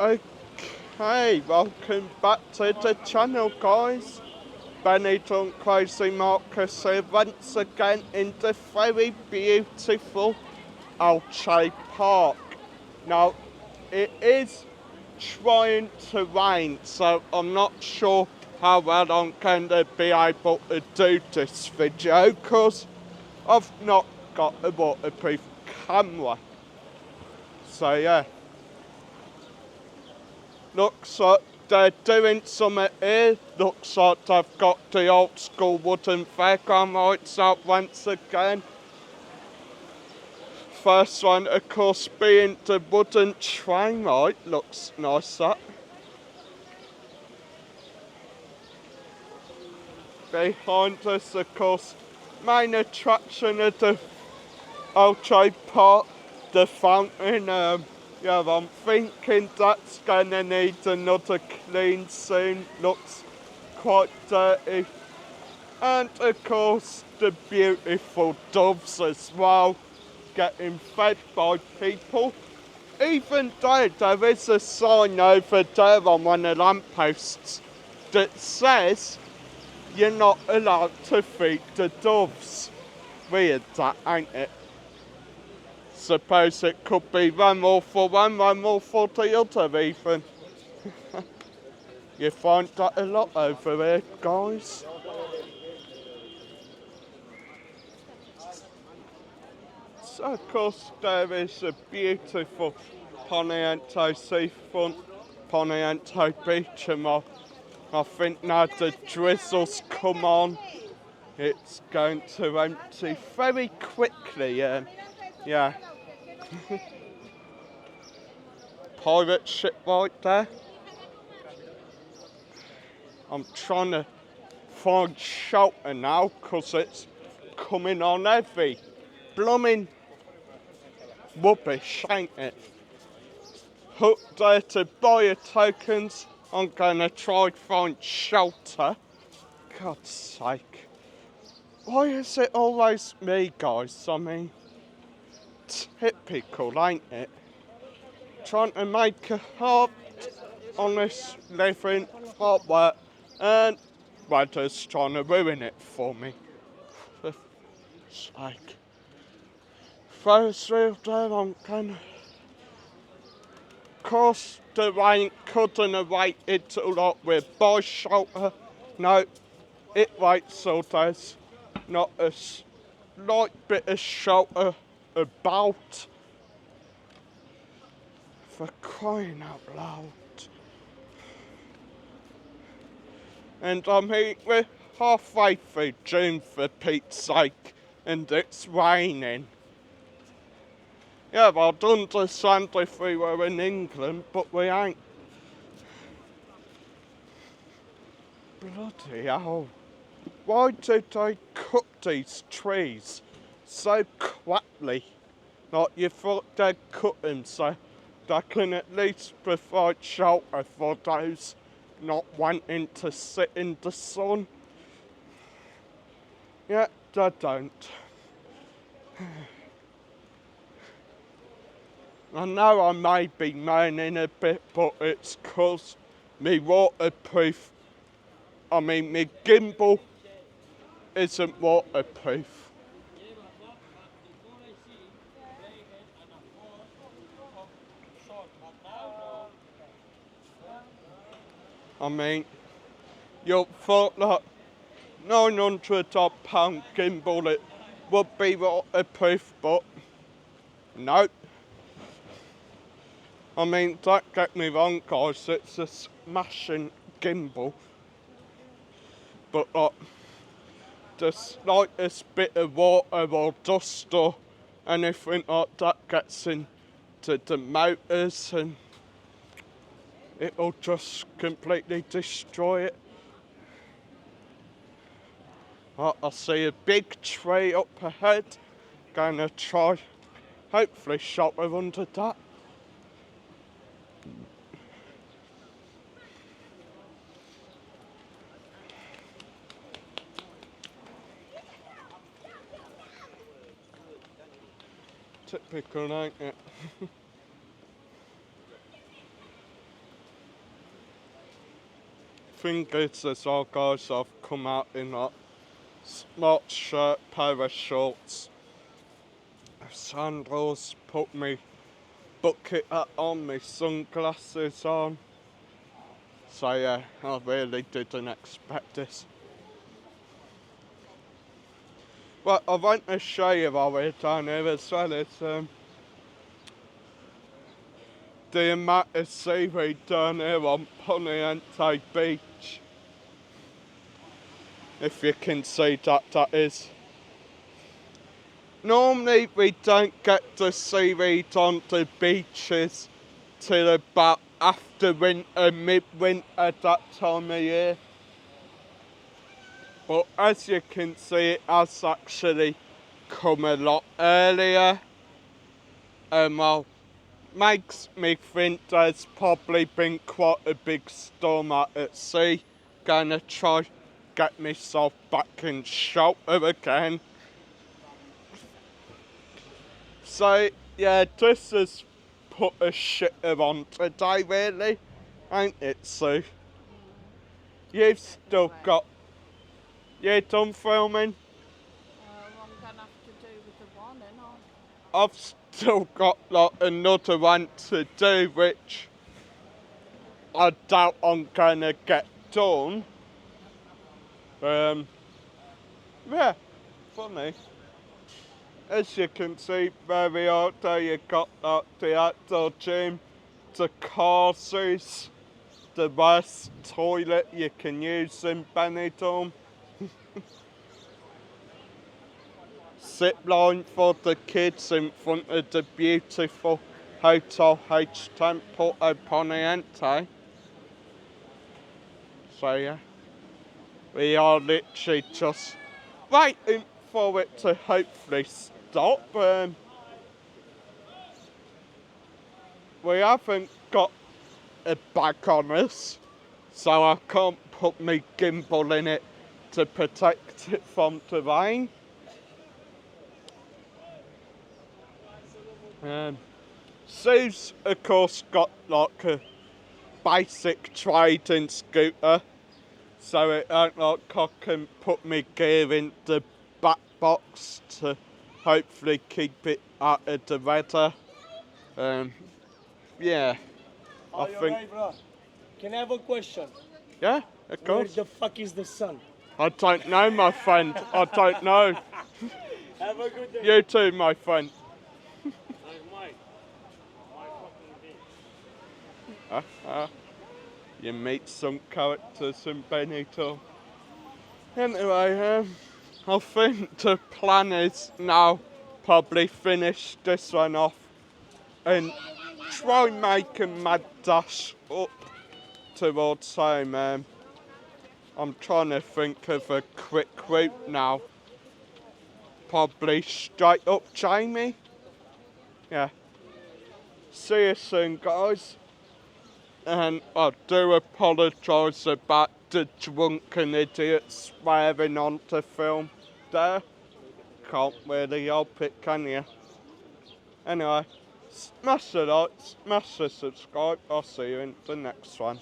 Okay, welcome back to the channel, guys. Benidorm Crazy Marcus here once again in the very beautiful Elche Park. Now, it is trying to rain, so I'm not sure how well I'm going to be able to do this video because I've not got a waterproof camera. So yeah. Looks like they're doing something here. Looks like they've got the old school wooden fairground lights out once again. First one, of course, being the wooden train light. Looks nice, that. Behind us, of course, main attraction of the Elche Park, the fountain. Yeah, I'm thinking that's gonna need another clean soon. Looks quite dirty. And of course the beautiful doves as well, getting fed by people. Even though there is a sign over there on one of the lampposts that says you're not allowed to feed the doves. Weird that, ain't it? Suppose it could be one more for one more for the other even. You find that a lot over here, guys. So of course there is a beautiful Ponente seafront, Ponente beach, and I think now the drizzle's come on, it's going to empty very quickly. Yeah. Pirate ship right there. I'm trying to find shelter now because it's coming on heavy. Blooming rubbish, ain't it? Hooked there to buy your tokens. I'm gonna try to find shelter. God's sake. Why is it always me, guys? I mean, typical, ain't it? Trying to make a hard, honest living, hard work, and weather's trying to ruin it for me. For sake. First real there, I'm gonna. Of course, the rain couldn't have waited till like we're by shelter. No, it waits till there's not a slight bit of shelter about. For crying out loud. And I mean, we're halfway through June for Pete's sake, and it's raining. Yeah, I'd understand if we were in England, but we ain't. Bloody hell. Why did they cut these trees so quickly? Like, you thought they'd cut them so they can at least provide shelter for those not wanting to sit in the sun. Yeah, they don't. I know I may be moaning a bit, but it's 'cause me waterproof, me gimbal isn't waterproof. I mean, you'd thought that £900 gimbal it would be waterproof, but no. I mean, don't get me wrong, guys, it's a smashing gimbal, but the slightest bit of water or dust or anything like that gets into the motors and it'll just completely destroy it. I see a big tree up ahead, gonna try, hopefully shelter under that. Typical, ain't it? thing is as well, guys, I've come out in like smart shirt, pair of shorts, sandals, put me bucket hat on, my sunglasses on. So yeah, I really didn't expect this. But I want to show you while we're down here as well. It's the amount of seaweed down here on Ponente Beach. If you can see that is. Normally we don't get the seaweed on the beaches till about after winter, mid-winter, that time of year. But as you can see, it has actually come a lot earlier. Well, makes me think there's probably been quite a big storm out at sea. Gonna try get myself back in shelter again. So yeah, this has put a shitter on today, really, ain't it, Sue? You've still got. You done filming? I'm gonna have to do with the one, and I've still got like another one to do, which I doubt I'm gonna get done. Yeah, funny. As you can see, very out there, you got like the outdoor gym, the car seats, the best toilet you can use in Benidorm. Zip line for the kids in front of the beautiful Hotel H Temple at Ponente. So yeah, we are literally just waiting for it to hopefully stop. We haven't got a bag on us, so I can't put my gimbal in it to protect it from the rain. Sue's of course got like a basic trading scooter, so it ain't like I can put my gear in the back box to hopefully keep it out of the weather. Yeah, I think. Right, bro? Can I have a question? Yeah, of Where course. the fuck is the sun? I don't know, my friend. I don't know. Have a good day. You too, my friend. You meet some characters in Benidorm. Anyway, I think the plan is now probably finish this one off and try and make a mad dash up towards home. I'm trying to think of a quick route now. Probably straight up Jamie. Yeah. See you soon, guys. And I do apologise about the drunken idiot swearing on the film there. Can't really help it, can you? Anyway, smash the like, smash the subscribe. I'll see you in the next one.